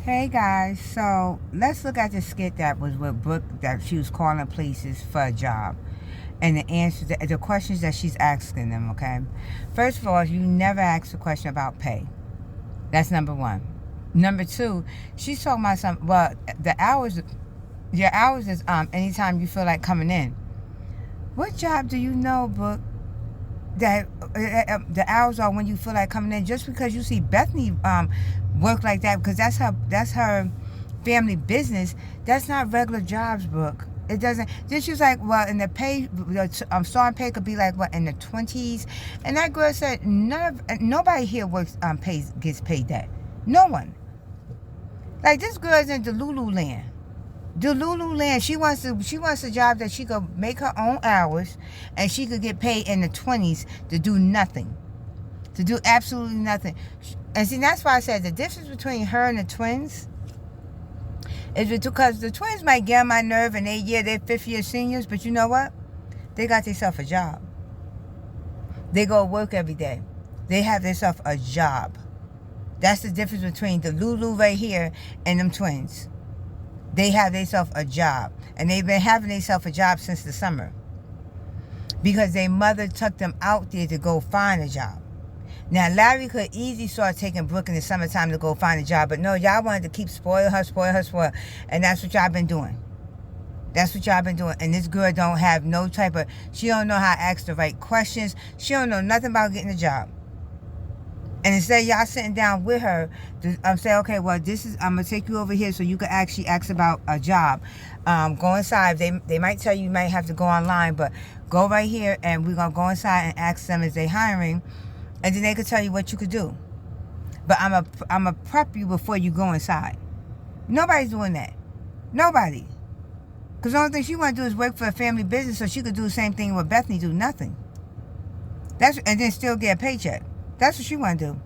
Hey guys, so let's look at the skit that was with Brooke, that she was calling places for a job, and the answers, the questions that she's asking them. Okay, first of all, you never ask a question about pay. That's number one. Number two, she's talking about some. Well, the hours, your hours is anytime you feel like coming in. What job do you know, Brooke, that the hours are when you feel like coming in? Just because you see Bethany work like that, because that's her family business, that's not regular jobs, Brooke. It doesn't. Then she was like, well, in the pay, starting pay could be like what, in the 20s, and that girl said nobody here works gets paid that. No one. Like, this girl's in Delulu land. Delulu land. She wants a job that she could make her own hours, and she could get paid in the 20s to do nothing, to do absolutely nothing. And see, that's why I said the difference between her and the twins is because the twins might get on my nerve, and they're fifth-year seniors, but you know what? They got themselves a job. They go to work every day. They have themselves a job. That's the difference between the Lulu right here and them twins. They have themselves a job, and they've been having themselves a job since the summer because their mother took them out there to go find a job. Now, Larry could easily start taking Brooke in the summertime to go find a job, but no, y'all wanted to keep spoil her, and that's what y'all been doing. That's what y'all been doing. And this girl don't have no type of, she don't know how to ask the right questions. She don't know nothing about getting a job. And instead of y'all sitting down with her to say, okay, well, I'm going to take you over here so you can actually ask about a job. Go inside. They might tell you might have to go online, but go right here, and we're going to go inside and ask them if they're hiring, and then they could tell you what you could do. But I'm a prep you before you go inside. Nobody's doing that. Nobody. Because the only thing she want to do is work for a family business so she could do the same thing with Bethany, do nothing. And then still get a paycheck. That's what she want to do.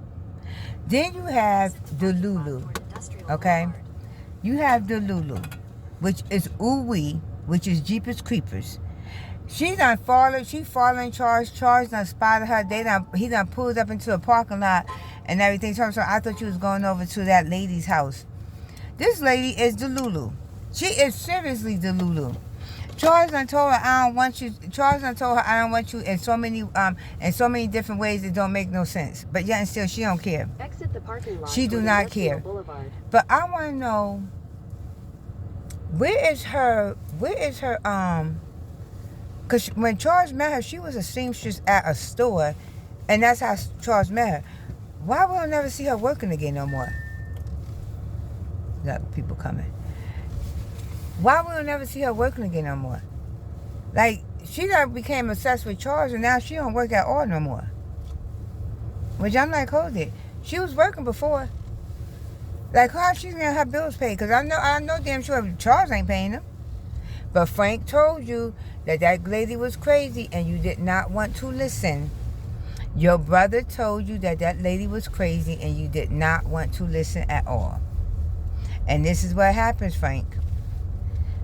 Then you have Delulu, okay? You have Delulu, which is Ooh-wee, which is Jeepers Creepers. She following Charles. Charles done spotted her. He done pulled up into a parking lot and everything. So I thought you was going over to that lady's house. This lady is Delulu. She is seriously Delulu. Charles done told her, I don't want you. Charles done told her, I don't want you in so many different ways that don't make no sense. But yet and still, she don't care. Exit the parking lot. She do not care. Boulevard. But I want to know, where is her, because when Charles met her, she was a seamstress at a store, and that's how Charles met her. Why will I never see her working again no more? Got people coming. Why will I never see her working again no more? Like, she done became obsessed with Charles, and now she don't work at all no more. Which I'm like, hold it. She was working before. Like, how she's getting her bills paid? Because I know damn sure Charles ain't paying them. But Frank told you that lady was crazy, and you did not want to listen. Your brother told you that lady was crazy, and you did not want to listen at all. And this is what happens, Frank.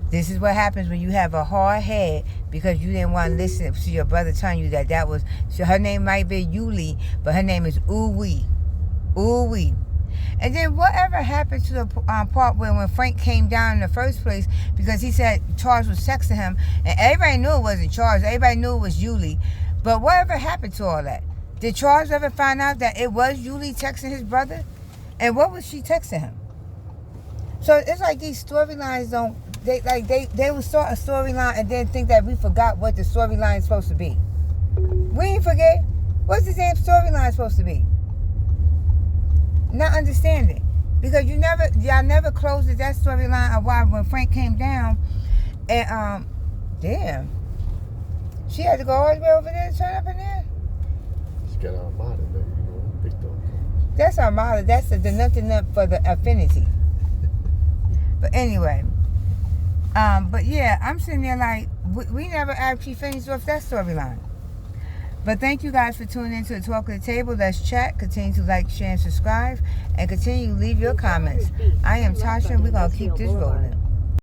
This is what happens when you have a hard head because you didn't want to listen to your brother telling you that was... So her name might be Yuli, but her name is Ooh-wee. Ooh-wee. And then whatever happened to the part where when Frank came down in the first place because he said Charles was texting him, and everybody knew it wasn't Charles. Everybody knew it was Yuli. But whatever happened to all that? Did Charles ever find out that it was Yuli texting his brother? And what was she texting him? So it's like these storylines don't... They would start a storyline and then think that we forgot what the storyline is supposed to be. We ain't forget. What's the damn storyline supposed to be? Not understanding. Because y'all never closed that storyline of why when Frank came down and damn. She had to go all the way over there to turn up in there? She got Armada, baby. Big dog. That's Armada. That's the nothing up for the affinity. But anyway. But yeah, I'm sitting there like, we never actually finished off that storyline. But thank you guys for tuning in to the Talk of the Table. Let's chat. Continue to like, share, and subscribe. And continue to leave your comments. I am Tasha, and we're going to keep this rolling.